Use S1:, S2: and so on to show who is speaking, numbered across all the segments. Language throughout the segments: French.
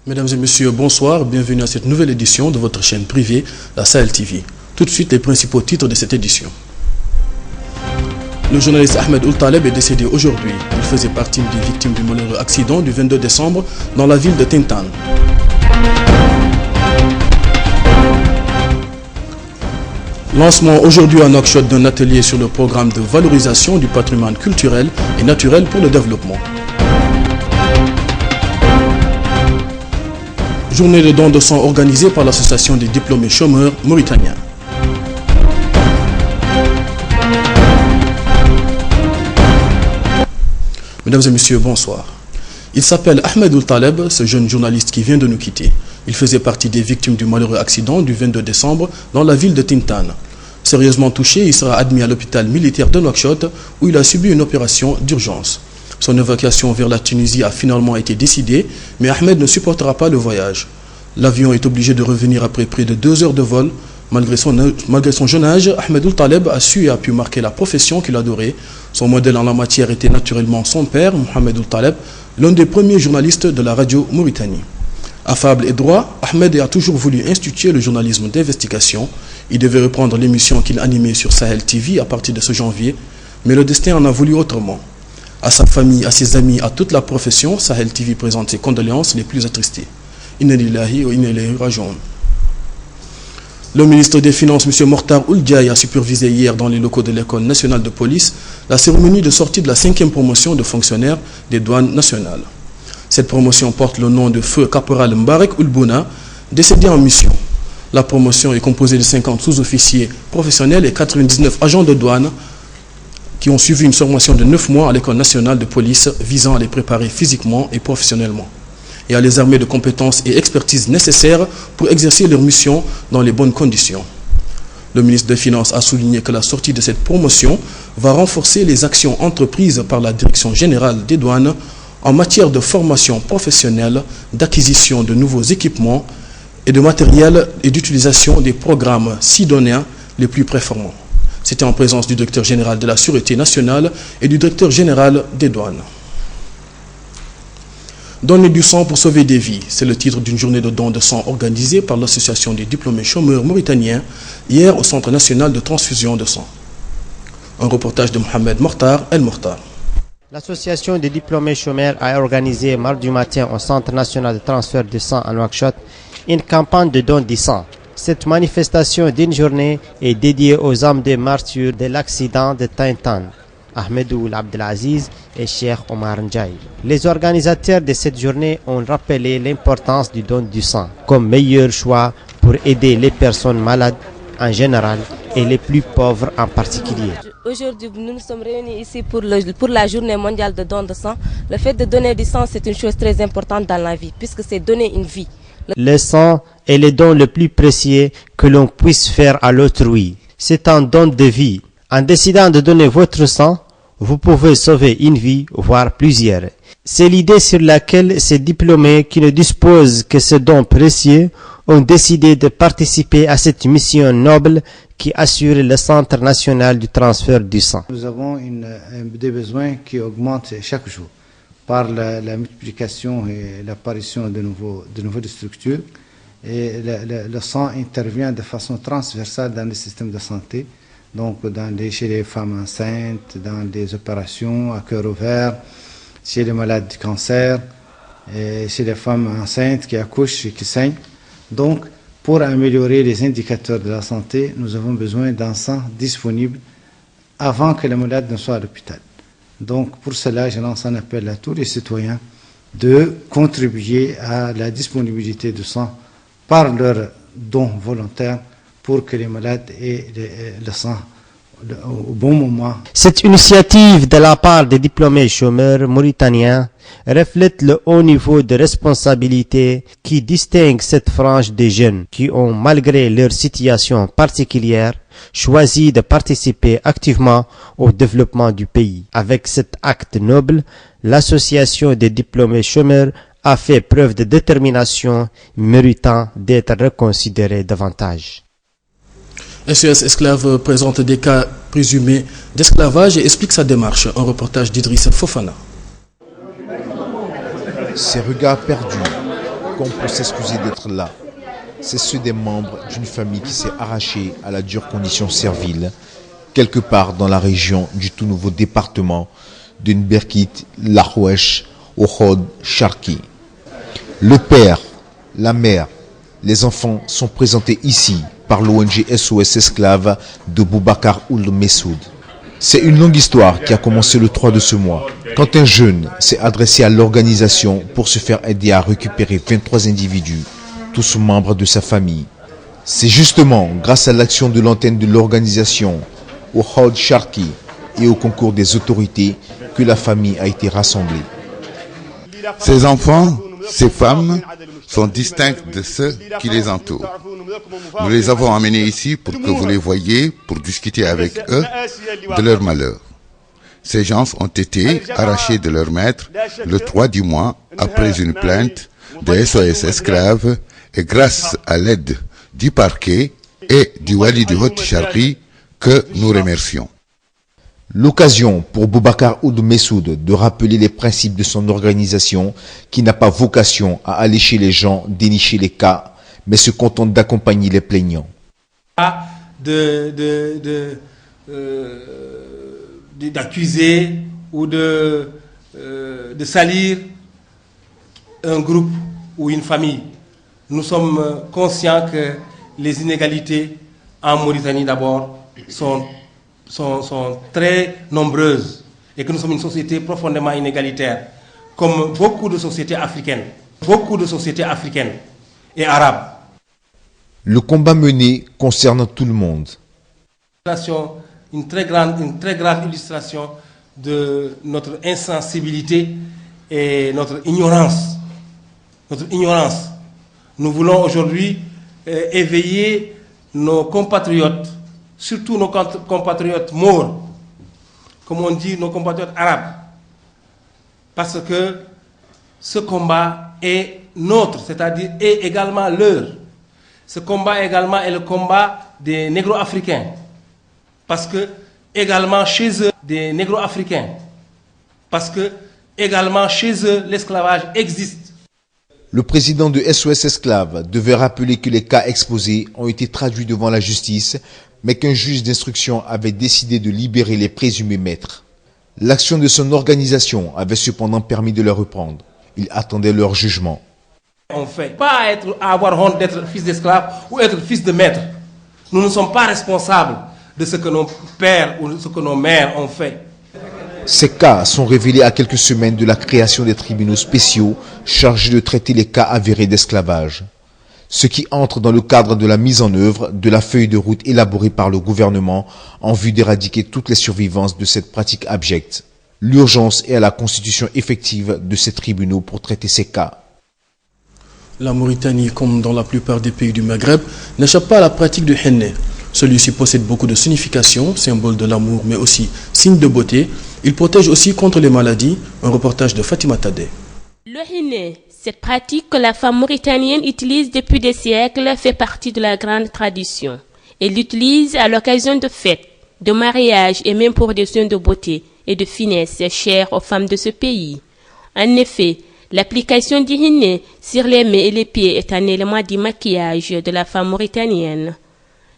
S1: Mesdames et messieurs, bonsoir, bienvenue à cette nouvelle édition de votre chaîne privée, la Sahel TV. Tout de suite, les principaux titres de cette édition. Le journaliste Ahmed Ould Taleb est décédé aujourd'hui. Il faisait partie des victimes du malheureux accident du 22 décembre dans la ville de Tintan. Lancement aujourd'hui à Nouakchott d'un atelier sur le programme de valorisation du patrimoine culturel et naturel pour le développement. Journée de don de sang organisée par l'association des diplômés chômeurs mauritaniens. Mesdames et messieurs, bonsoir. Il s'appelle Ahmed Ould Taleb, ce jeune journaliste qui vient de nous quitter. Il faisait partie des victimes du malheureux accident du 22 décembre dans la ville de Tintan. Sérieusement touché, il sera admis à l'hôpital militaire de Nouakchott où il a subi une opération d'urgence. Son évacuation vers la Tunisie a finalement été décidée, mais Ahmed ne supportera pas le voyage. L'avion est obligé de revenir après près de 2 heures de vol. Malgré son jeune âge, Ahmed Ould Taleb a su et a pu marquer la profession qu'il adorait. Son modèle en la matière était naturellement son père, Mohamed Ould Taleb, l'un des premiers journalistes de la radio Mauritanie. Affable et droit, Ahmed a toujours voulu instituer le journalisme d'investigation. Il devait reprendre l'émission qu'il animait sur Sahel TV à partir de ce janvier, mais le destin en a voulu autrement. À sa famille, à ses amis, à toute la profession, Sahel TV présente ses condoléances les plus attristées. Inna lillahi wa inna ilayhi raji'un. Le ministre des Finances, M. Mokhtar Ould Diaye, a supervisé hier dans les locaux de l'École nationale de police la cérémonie de sortie de la 5e promotion de fonctionnaires des douanes nationales. Cette promotion porte le nom de feu caporal Mbarek Ould Bouna, décédé en mission. La promotion est composée de 50 sous-officiers professionnels et 99 agents de douane qui ont suivi une formation de 9 mois à l'École nationale de police visant à les préparer physiquement et professionnellement et à les armer de compétences et expertises nécessaires pour exercer leur mission dans les bonnes conditions. Le ministre des Finances a souligné que la sortie de cette promotion va renforcer les actions entreprises par la Direction générale des douanes en matière de formation professionnelle, d'acquisition de nouveaux équipements et de matériel et d'utilisation des programmes sidoniens les plus performants. C'était en présence du directeur général de la Sûreté nationale et du directeur général des douanes. Donner du sang pour sauver des vies, c'est le titre d'une journée de don de sang organisée par l'association des diplômés chômeurs mauritaniens hier au Centre national de transfusion de sang. Un reportage de Mohamed Mokhtar El Mokhtar.
S2: L'association des diplômés chômeurs a organisé mardi matin au Centre national de transfert de sang à Nouakchott une campagne de don de sang. Cette manifestation d'une journée est dédiée aux âmes des martyrs de l'accident de Tintan, Ahmedou Abdelaziz et Cheikh Omar Ndiaye. Les organisateurs de cette journée ont rappelé l'importance du don du sang comme meilleur choix pour aider les personnes malades en général et les plus pauvres en particulier.
S3: Aujourd'hui, nous nous sommes réunis ici pour la journée mondiale de don de sang. Le fait de donner du sang, c'est une chose très importante dans la vie puisque c'est donner une vie.
S2: Le sang est le don le plus précieux que l'on puisse faire à l'autrui. C'est un don de vie. En décidant de donner votre sang, vous pouvez sauver une vie, voire plusieurs. C'est l'idée sur laquelle ces diplômés qui ne disposent que ce don précieux ont décidé de participer à cette mission noble qui assure le Centre national du transfert du sang.
S4: Nous avons des besoins qui augmentent chaque jour par la multiplication et l'apparition de nouvelles structures. Et le sang intervient de façon transversale dans les systèmes de santé. Donc chez les femmes enceintes, dans des opérations à cœur ouvert, chez les malades du cancer, et chez les femmes enceintes qui accouchent et qui saignent. Donc, pour améliorer les indicateurs de la santé, nous avons besoin d'un sang disponible avant que le malade ne soit à l'hôpital. Donc, pour cela, je lance un appel à tous les citoyens de contribuer à la disponibilité de sang par leur don volontaire pour que les malades aient le sang au bon moment.
S2: Cette initiative de la part des diplômés chômeurs mauritaniens reflète le haut niveau de responsabilité qui distingue cette frange des jeunes qui ont, malgré leur situation particulière, choisi de participer activement au développement du pays. Avec cet acte noble, l'association des diplômés chômeurs a fait preuve de détermination méritant d'être reconsidérée davantage.
S1: SOS Esclaves présente des cas présumés d'esclavage et explique sa démarche. Un reportage d'Idriss Fofana.
S5: Ces regards perdus, comme pour s'excuser d'être là. C'est ceux des membres d'une famille qui s'est arrachée à la dure condition servile, quelque part dans la région du tout nouveau département de Nberkit, Lahouesh, Ohod, Sharki. Le père, la mère, les enfants sont présentés ici par l'ONG SOS Esclaves de Boubacar Ould Messoud. C'est une longue histoire qui a commencé le 3 de ce mois, quand un jeune s'est adressé à l'organisation pour se faire aider à récupérer 23 individus, tous membres de sa famille. C'est justement grâce à l'action de l'antenne de l'organisation, au Hod Sharki et au concours des autorités que la famille a été rassemblée.
S6: Ces enfants, ces femmes sont distincts de ceux qui les entourent. Nous les avons emmenés ici pour que vous les voyiez, pour discuter avec eux de leur malheur. Ces gens ont été arrachés de leur maître le 3 du mois après une plainte de SOS Esclaves et grâce à l'aide du parquet et du Wali du Hod Sharki que nous remercions.
S5: L'occasion pour Boubacar Ould Messoud de rappeler les principes de son organisation qui n'a pas vocation à aller chez les gens dénicher les cas, mais se contente d'accompagner les plaignants.
S7: D'accuser ou de salir un groupe ou une famille. Nous sommes conscients que les inégalités en Mauritanie d'abord sont très nombreuses et que nous sommes une société profondément inégalitaire, comme beaucoup de sociétés africaines et arabes.
S5: Le combat mené concerne tout le monde.
S7: Une très grave illustration de notre insensibilité et notre ignorance. Nous voulons aujourd'hui éveiller nos compatriotes, surtout nos compatriotes maures, comme on dit, nos compatriotes arabes, parce que ce combat est nôtre, c'est-à-dire est également leur. Ce combat également est le combat des négro-africains, parce que également chez eux, des négro-africains, parce que également chez eux, l'esclavage existe.
S5: Le président de SOS Esclaves devait rappeler que les cas exposés ont été traduits devant la justice, mais qu'un juge d'instruction avait décidé de libérer les présumés maîtres. L'action de son organisation avait cependant permis de les reprendre. Il attendait leur jugement.
S7: On ne fait pas avoir honte d'être fils d'esclave ou être fils de maître. Nous ne sommes pas responsables de ce que nos pères ou ce que nos mères ont fait.
S5: Ces cas sont révélés à quelques semaines de la création des tribunaux spéciaux chargés de traiter les cas avérés d'esclavage. Ce qui entre dans le cadre de la mise en œuvre de la feuille de route élaborée par le gouvernement en vue d'éradiquer toutes les survivances de cette pratique abjecte. L'urgence est à la constitution effective de ces tribunaux pour traiter ces cas.
S1: La Mauritanie, comme dans la plupart des pays du Maghreb, n'échappe pas à la pratique du henné. Celui-ci possède beaucoup de significations, symbole de l'amour mais aussi signe de beauté. Il protège aussi contre les maladies. Un reportage de Fatima Tadé.
S8: Le henné, cette pratique que la femme mauritanienne utilise depuis des siècles, fait partie de la grande tradition. Elle l'utilise à l'occasion de fêtes, de mariages et même pour des soins de beauté et de finesse chers aux femmes de ce pays. En effet, l'application du henné sur les mains et les pieds est un élément du maquillage de la femme mauritanienne.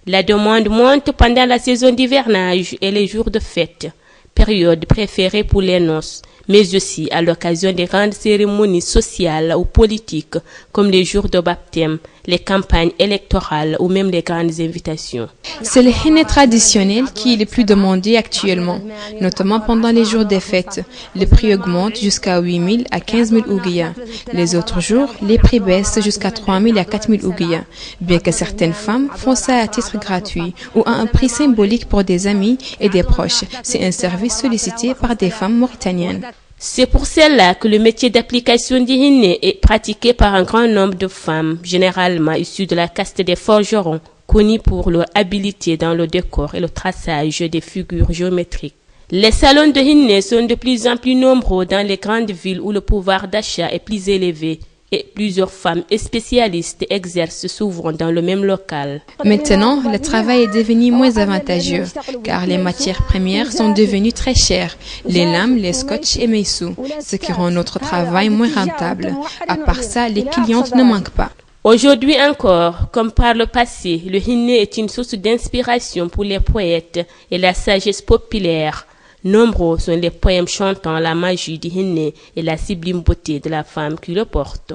S8: La demande monte pendant la saison d'hivernage et les jours de fête, période préférée pour les noces, mais aussi à l'occasion des grandes cérémonies sociales ou politiques comme les jours de baptême, les campagnes électorales ou même les grandes invitations.
S9: C'est le henné traditionnel qui est le plus demandé actuellement, notamment pendant les jours des fêtes. Le prix augmente jusqu'à 8 000 à 15 000 ouguiyas. Les autres jours, les prix baissent jusqu'à 3 000 à 4 000 ouguiyas, bien que certaines femmes font ça à titre gratuit ou à un prix symbolique pour des amis et des proches. C'est un service sollicité par des femmes mauritaniennes.
S8: C'est pour cela que le métier d'application du henné est pratiqué par un grand nombre de femmes, généralement issues de la caste des forgerons, connues pour leur habileté dans le décor et le traçage des figures géométriques. Les salons de henné sont de plus en plus nombreux dans les grandes villes où le pouvoir d'achat est plus élevé et plusieurs femmes spécialistes exercent souvent dans le même local.
S9: Maintenant, le travail est devenu moins avantageux car les matières premières sont devenues très chères, les lames, les scotch et meissou, ce qui rend notre travail moins rentable. À part ça, les clientes ne manquent pas.
S8: Aujourd'hui encore, comme par le passé, le hinné est une source d'inspiration pour les poètes et la sagesse populaire. Nombreux sont les poèmes chantant la magie du hinné et la sublime beauté de la femme qui le porte.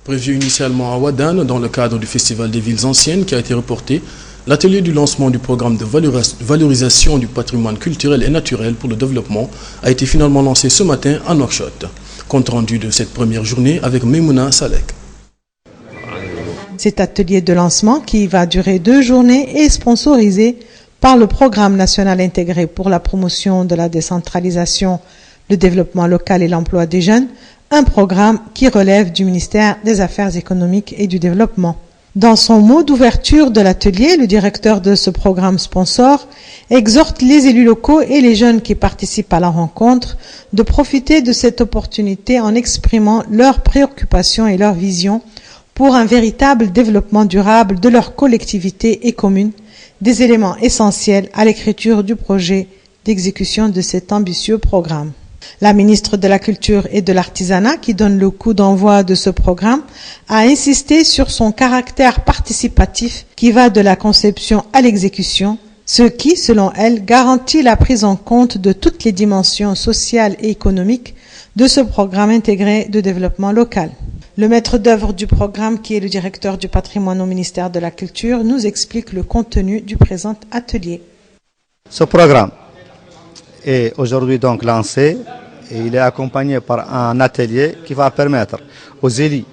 S1: Prévu initialement à Ouadane dans le cadre du Festival des villes anciennes qui a été reporté, l'atelier du lancement du programme de valorisation du patrimoine culturel et naturel pour le développement a été finalement lancé ce matin à Nouakchott. Compte rendu de cette première journée avec Memouna Salek.
S10: Cet atelier de lancement, qui va durer 2 journées, est sponsorisé par le Programme national intégré pour la promotion de la décentralisation, le développement local et l'emploi des jeunes, un programme qui relève du ministère des Affaires économiques et du Développement. Dans son mot d'ouverture de l'atelier, le directeur de ce programme sponsor exhorte les élus locaux et les jeunes qui participent à la rencontre de profiter de cette opportunité en exprimant leurs préoccupations et leurs visions pour un véritable développement durable de leur collectivité et commune, des éléments essentiels à l'écriture du projet d'exécution de cet ambitieux programme. La ministre de la Culture et de l'Artisanat, qui donne le coup d'envoi de ce programme, a insisté sur son caractère participatif qui va de la conception à l'exécution, ce qui, selon elle, garantit la prise en compte de toutes les dimensions sociales et économiques de ce programme intégré de développement local. Le maître d'œuvre du programme, qui est le directeur du patrimoine au ministère de la Culture, nous explique le contenu du présent atelier.
S4: Ce programme est aujourd'hui donc lancé et il est accompagné par un atelier qui va permettre aux élus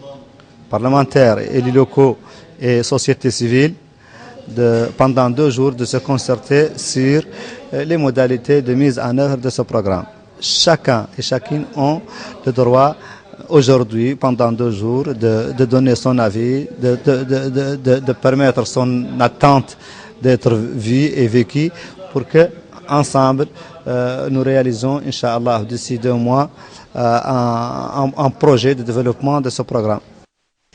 S4: parlementaires, élus locaux et sociétés civiles pendant 2 jours de se concerter sur les modalités de mise en œuvre de ce programme. Chacun et chacune ont le droit aujourd'hui, pendant 2 jours, de donner son avis, de permettre son attente d'être vue et vécue pour que, ensemble, nous réalisons, Inch'Allah, d'ici 2 mois, un projet de développement de ce programme.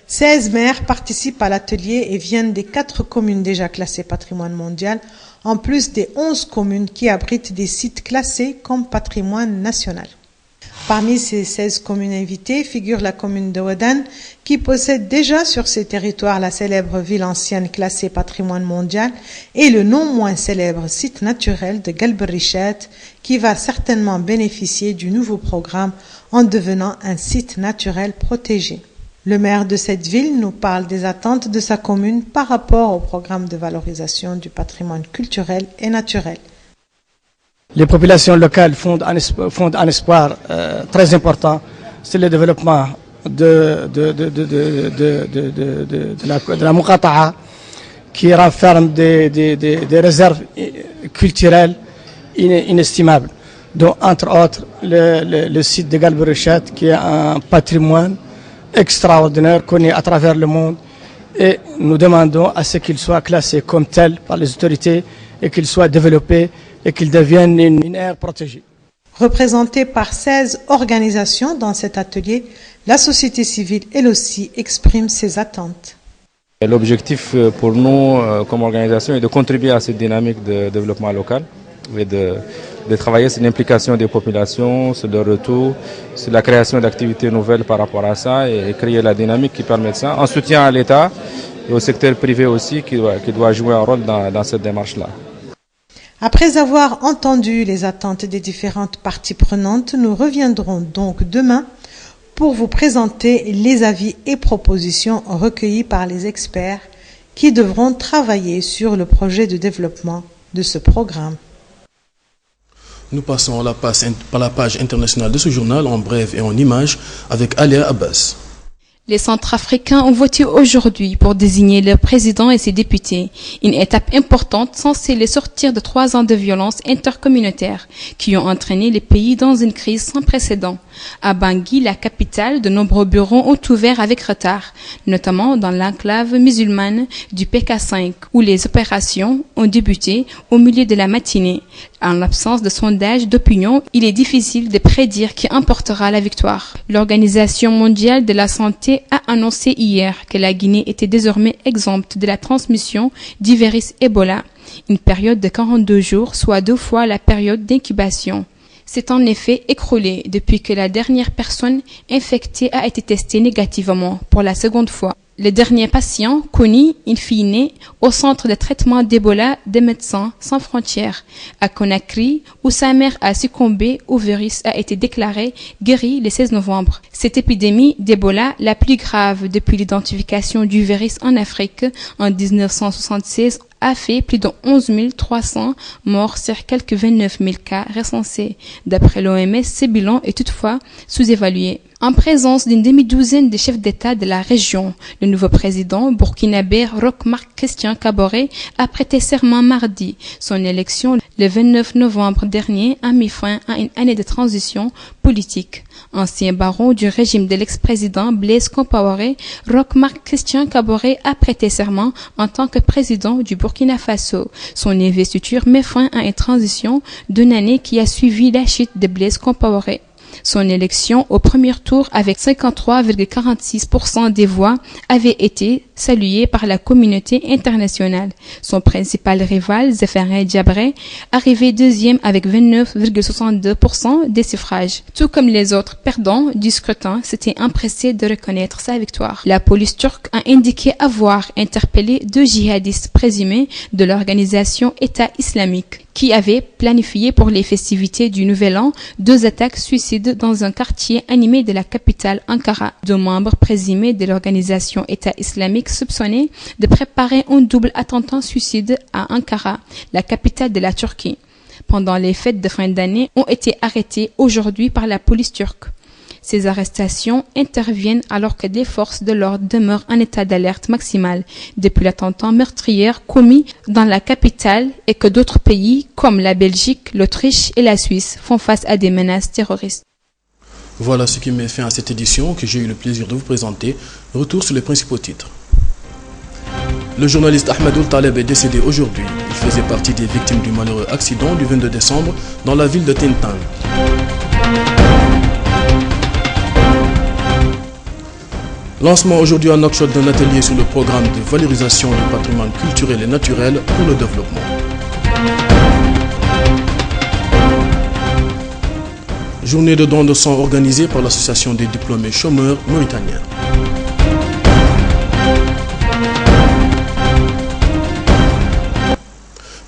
S10: 16 maires participent à l'atelier et viennent des 4 communes déjà classées patrimoine mondial, en plus des 11 communes qui abritent des sites classés comme patrimoine national. Parmi ces 16 communes invitées figure la commune de Ouadane, qui possède déjà sur ses territoires la célèbre ville ancienne classée patrimoine mondial et le non moins célèbre site naturel de Galberichat, qui va certainement bénéficier du nouveau programme en devenant un site naturel protégé. Le maire de cette ville nous parle des attentes de sa commune par rapport au programme de valorisation du patrimoine culturel et naturel.
S11: Les populations locales fondent un espoir très important sur le développement de la Muqata'a, qui renferme des réserves culturelles inestimables, dont entre autres le site de Galberichat, qui est un patrimoine extraordinaire connu à travers le monde, et nous demandons à ce qu'il soit classé comme tel par les autorités et qu'il soit développé et qu'il devienne une aire protégée.
S10: Représentée par 16 organisations dans cet atelier, la société civile, elle aussi, exprime ses attentes.
S12: L'objectif pour nous, comme organisation, est de contribuer à cette dynamique de développement local et de travailler sur l'implication des populations, sur le retour, sur la création d'activités nouvelles par rapport à ça et créer la dynamique qui permet ça, en soutien à l'État et au secteur privé aussi qui doit jouer un rôle dans cette démarche-là.
S10: Après avoir entendu les attentes des différentes parties prenantes, nous reviendrons donc demain pour vous présenter les avis et propositions recueillis par les experts qui devront travailler sur le projet de développement de ce programme.
S1: Nous passons à la page internationale de ce journal en bref et en images avec Alia Abbas.
S9: Les Centrafricains ont voté aujourd'hui pour désigner leur président et ses députés, une étape importante censée les sortir de 3 ans de violence intercommunautaire qui ont entraîné les pays dans une crise sans précédent. À Bangui, la capitale, de nombreux bureaux ont ouvert avec retard, notamment dans l'enclave musulmane du PK5, où les opérations ont débuté au milieu de la matinée. En l'absence de sondage d'opinion, il est difficile de prédire qui emportera la victoire. L'Organisation mondiale de la santé a annoncé hier que la Guinée était désormais exempte de la transmission du virus Ebola, une période de 42 jours, soit 2 fois la période d'incubation. C'est en effet écroulé depuis que la dernière personne infectée a été testée négativement pour la seconde fois. Le dernier patient connu, in fine, au centre de traitement d'Ebola des Médecins sans frontières, à Conakry, où sa mère a succombé au virus, a été déclaré guéri le 16 novembre. Cette épidémie d'Ebola, la plus grave depuis l'identification du virus en Afrique en 1976, a fait plus de 11 300 morts sur quelques 29 000 cas recensés. D'après l'OMS, ce bilan est toutefois sous-évalué. En présence d'une demi-douzaine de chefs d'État de la région, le nouveau président burkinabé Roch Marc Christian Kaboré a prêté serment mardi. Son élection le 29 novembre dernier a mis fin à une année de transition politique. Ancien baron du régime de l'ex-président Blaise Compaoré, Roch Marc Christian Kaboré a prêté serment en tant que président du Burkina Faso. Son investiture met fin à une transition d'une année qui a suivi la chute de Blaise Compaoré. Son élection au premier tour avec 53,46% des voix avait été saluée par la communauté internationale. Son principal rival, Zéphrin Diabré, arrivé deuxième avec 29,62% des suffrages. Tout comme les autres perdants du scrutin, s'étaient empressés de reconnaître sa victoire. La police turque a indiqué avoir interpellé 2 djihadistes présumés de l'organisation État islamique, qui avaient planifié pour les festivités du Nouvel An 2 attaques suicides dans un quartier animé de la capitale Ankara. 2 membres présumés de l'organisation État islamique soupçonnés de préparer un double attentat suicide à Ankara, la capitale de la Turquie, pendant les fêtes de fin d'année, ont été arrêtés aujourd'hui par la police turque. Ces arrestations interviennent alors que les forces de l'ordre demeurent en état d'alerte maximale depuis l'attentat meurtrier commis dans la capitale et que d'autres pays comme la Belgique, l'Autriche et la Suisse font face à des menaces terroristes.
S1: Voilà ce qui met fin à cette édition que j'ai eu le plaisir de vous présenter. Retour sur les principaux titres. Le journaliste Ahmed Taleb est décédé aujourd'hui. Il faisait partie des victimes du malheureux accident du 22 décembre dans la ville de Tintan. Lancement aujourd'hui à Nouakchott d'un atelier sur le programme de valorisation du patrimoine culturel et naturel pour le développement. Journée de don de sang organisée par l'association des diplômés chômeurs mauritaniens.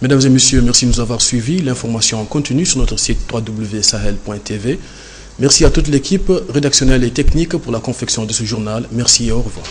S1: Mesdames et messieurs, merci de nous avoir suivis. L'information continue sur notre site www.sahel.tv. Merci à toute l'équipe rédactionnelle et technique pour la confection de ce journal. Merci et au revoir.